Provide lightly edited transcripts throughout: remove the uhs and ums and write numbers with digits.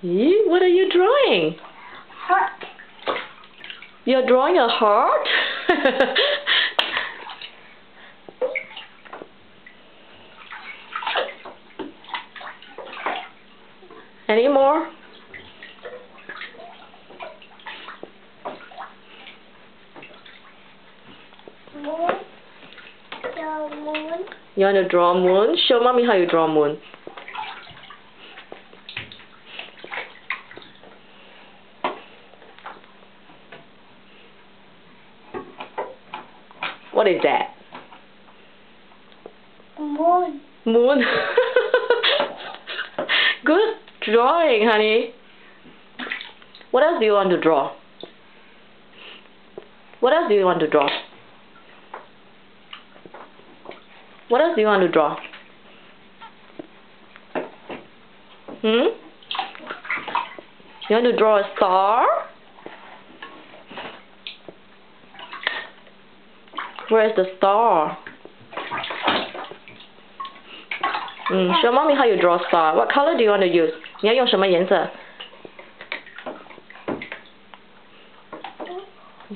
What are you drawing? Heart. You're drawing a heart? Any more? Moon. The moon. You want to draw a moon? Show mommy how you draw a moon. What is that? Moon. Moon. Good drawing, honey. What else do you want to draw? What else do you want to draw? What else do you want to draw? You want to draw a star? Where's the star? Show mommy how you draw a star. What color do you want to use? 你要用什么颜色?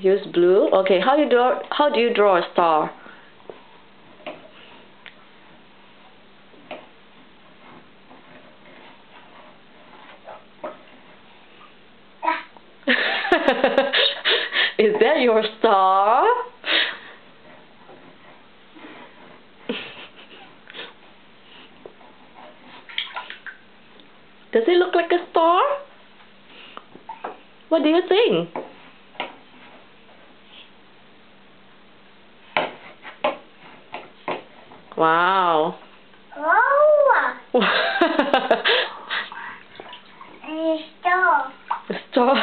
Use blue. Okay. How do you draw a star? Is that your star? Does it look like a star? What do you think? Wow. Oh. A star. A star.